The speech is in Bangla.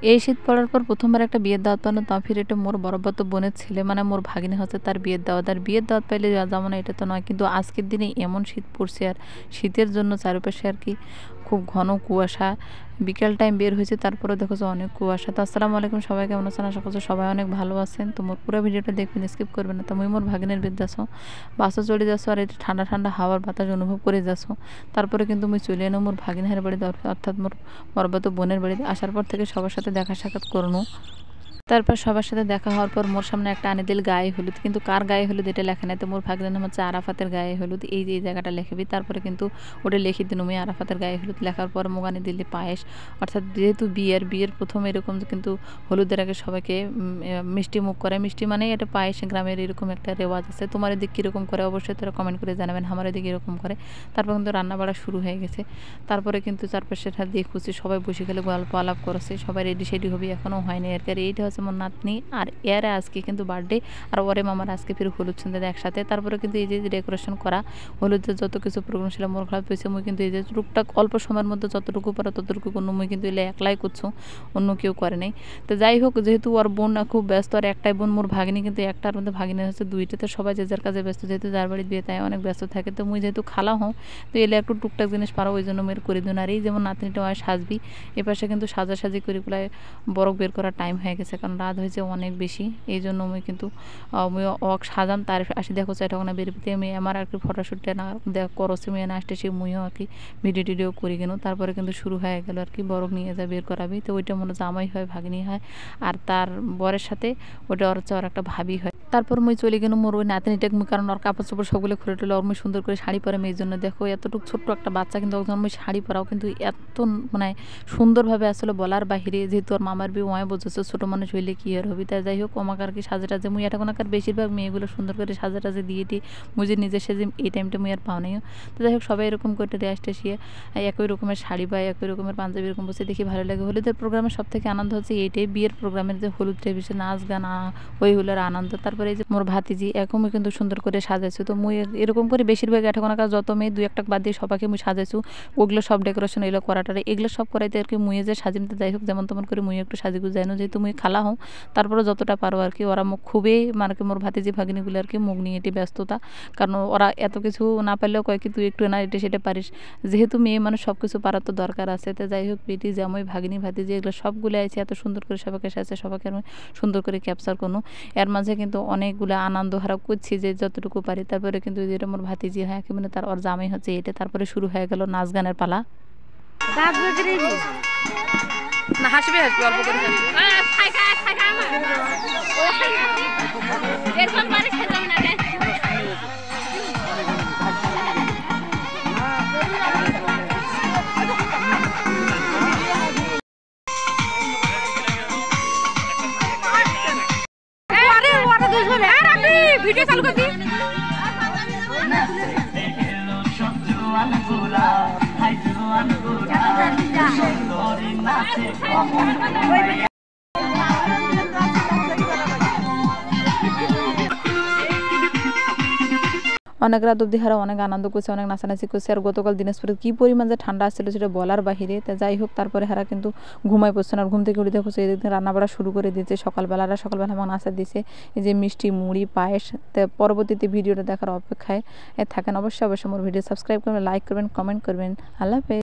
এই শীত পড়ার পর প্রথমবার একটা বিয়ের দাওয়াত পানো, তা ফির এটা মোর বড়বাতো বোনের ছেলে মানে মোর ভাগিনী হচ্ছে তার বিয়ের দাওয়াত। আর বিয়ের দাওয়াত পাইলে যাবো না এটা তো নয়, কিন্তু আজকের দিনে এমন শীত পড়ছে আর শীতের জন্য চারপাশে আর কি খুব ঘন কুয়াশা। বিকেল টাইম বের হয়েছে, তারপরে দেখো যে অনেক কুয়াশা। তো আসসালামু আলাইকুম, সবাই কেমন আছেন? আশা করছি সবাই অনেক ভালো আছেন। তো মোর পুরো ভিডিওটা দেখবেন, স্কিপ করবেন না। তো মুই মোর ভাগিনের বেদ যাচ্ছ, বাসও চলে যাচ্ছ আর এটা ঠান্ডা ঠান্ডা হাওয়ার বাতাস অনুভব করে যাচ্ছ। তারপরে কিন্তু মুই চলে এনো মোর ভাগিনের বাড়িতে, অর্থাৎ মোর বড়বাতো বোনের বাড়িতে। আসার পর থেকে সবার সাথে দেখা সাক্ষাৎ করনো। তারপর সবার সাথে দেখা হওয়ার পর মোর সামনে একটা আনে দিল গায়ে হলুদ, কিন্তু কার গায়ে হলুদ এটা লেখা নাই। তো মোর ভাগ্নের নাম হচ্ছে আরাফাতের গায়ে হলুদ, এই যে এই জায়গাটা লেখাবি। তারপরে কিন্তু ওটা লিখে দিন আমি আরাফাতের গায়ে হলুদ। লেখার পর মোগানে দিল্লি পায়েস, অর্থাৎ যেহেতু বিয়ের প্রথম এরকম কিন্তু হলুদের আগে সবাইকে মিষ্টি মুখ করে। মিষ্টি মানে এটা পায়েস, গ্রামের এরকম একটা রেওয়াজ আছে। তোমার এদিকে কীরকম করে অবশ্যই তারা কমেন্ট করে জানাবেন, আমার এদিকে এরকম করে। তারপর কিন্তু রান্না বাড়া শুরু হয়ে গেছে। তারপরে কিন্তু চারপাশের হাত দিয়ে খুশি সবাই বসে গেলে গল্প আলাপ করেছে, সবাই রেডি সেডি হবে, এখনও হয়নি আর কি। আর এইটা হচ্ছে আমার নাতনি, আর এর আজকে কিন্তু বার্থডে, আর ওরে মামার আজকে ফির হলুদ সন্ধ্যা একসাথে। তারপরে কিন্তু এই যে ডেকোরেশন করা হলুদের যত কিছু প্রোগ্রাম ছিল মোর খারাপ হয়েছে। মুই কিন্তু এই যে টুকটাক অল্প সময়ের মধ্যে যতটুকু পারো ততটুকু কোনো মুই কিন্তু এলে একলাই করছো, অন্য কেউ করে নাই। তো যাই হোক, যেহেতু ওর বোন খুব ব্যস্ত, আর একটাই বোন মোর ভাগিনী, কিন্তু একটার মধ্যে ভাগিনী হচ্ছে দুইটাতে, সবাই যে যার কাজে ব্যস্ত, যেহেতু যার বাড়ির বিয়ে তাই অনেক ব্যস্ত থাকে। তো মুই যেহেতু খালা হও, তো এলে একটু টুকটাক জিনিস পারো, ওই জন্য মেয়ের করে দিন। আর এই যেমন নাতনিটা হয় সাজবি, এপাশে কিন্তু সাজাসাজি করে প্রায় বরফ বের করার টাইম হয়ে গেছে, কারণ রাত হয়েছে অনেক বেশি। এই জন্য মুই কিন্তু মুই অক সাজাম, তার আসি দেখো চাইটা বেরোতে আমি আমার আর কি ফটোশ্যুটটা না দেখ করছি, মুই না আসতে সে মুইও আর কি ভিডিও টিডিও করি কেন। তারপরে কিন্তু শুরু হয়ে গেল আর কি বরফ নিয়ে যা বের করাবি। তো ওইটা মনে জামাই হয়, ভাগিনী হয়, আর তার বরের সাথে ওটা ওর হচ্ছে ওর একটা ভাবি হয়। তারপর মুই চলে গেল মোর ওই নাতনিটাকে, কারণ ওর কাপড় চোপড় সবগুলো খুলে টুলে ওর মুই সুন্দর করে শাড়ি পরে মেয়ের জন্য। দেখো এতটুকু ছোট্ট একটা বাচ্চা, কিন্তু ওখানে মুই শাড়ি পরাও কিন্তু এত মানে সুন্দরভাবে আসলে বলার বাহিরে। যেহেতু ওর মামার বি ওয়াই বোঝেছে ছোটো মানুষ হইলে কি আর হবি। তাই যাই হোক, আমাকে আর কি সাজে টাজে মুই এটা কোনাকার বেশিরভাগ মেয়েগুলো সুন্দর করে সাজে টাজে দিয়ে দিই, মুই যে নিজে সেজে এই টাইমটা মুই আর পাও নাই। তো যাই হোক, সবাই এরকম করে রেস্ট এসিয়ে একই রকমের শাড়ি বা একই রকমের পাঞ্জাবি এরকম বসে দেখি ভালো লাগে। হলুদের প্রোগ্রামের সব থেকে আনন্দ হচ্ছে এইটাই, বিয়ের প্রোগ্রামের যে হলুদটা বেশি নাচ গান ওই হলের আনন্দ। তারপরে এই যে মোর ভাতিজি এখন মুই কিন্তু সুন্দর করে সাজাইছো। তো মুই এরকম করে বেশিরভাগ এটা কোনাকার যত মেয়ে দুই একটা বাদ দিয়ে সবাইকে মুই সাজাইছো, ওগুলো সব ডেকোরেশন এগুলো করাটারে এগুলো সব করাইতে আর কি মুয়ে যে সাজিমতে। যাই হোক, যেমন তেমন করে মুই একটু সাজি গুজাই না, যেহেতু মুই খালা হও। তারপরে যতটা পারো আর কি, ওরা মুখ খুবই মানে কি মোর ভাতিজি ভাগিনীগুলো আর কি মুখ নিয়ে এটি ব্যস্ততা, কারণ ওরা এত কিছু না পারলেও কয় কি তুই একটু না এটা সেটা পারিস, যেহেতু মেয়ে মানুষ সব কিছু পারার তো দরকার আছে। তো যাই হোক, বেটি জামাই ভাগিনী ভাতিজি এগুলো সবগুলো আছে, এত সুন্দর করে সবাইকে সাজছে, সবাইকে আমি সুন্দর করে ক্যাপচার করবো। এর মাঝে কিন্তু অনেকগুলো আনন্দ হারাপ করছি যে যতটুকু পারি। তারপরে কিন্তু যেটা মোর ভাতিজি হয় কি মানে তার ওর জামাই হচ্ছে এটা। তারপরে শুরু হয়ে গেল নাচ গানের পালা। না হাসবে হাসবে অল্প করে ভিডিও চালু করবি। অনেক রাত অবধি হারা অনেক আনন্দ করছে, অনেক নাচানাচি করছে। আর গতকাল দিনাজপুরে কী পরিমাণ যে ঠান্ডা আসছিল সেটা বলার বাহিরে। তা যাই হোক, তারপরে হারা কিন্তু ঘুমাই পড়ছে না, আর ঘুম থেকে উঠে দেখো এদিক থেকে রান্না বাড়া শুরু করে দিয়েছে সকালবেলা। আমার নাচা দিয়েছে এই যে মিষ্টি মুড়ি পায়েস। তো পরবর্তীতে ভিডিওটা দেখার অপেক্ষায় থাকেন। অবশ্যই আমার ভিডিও সাবস্ক্রাইব করবেন, লাইক করবেন, কমেন্ট করবেন। আল্লাহ হাফেজ।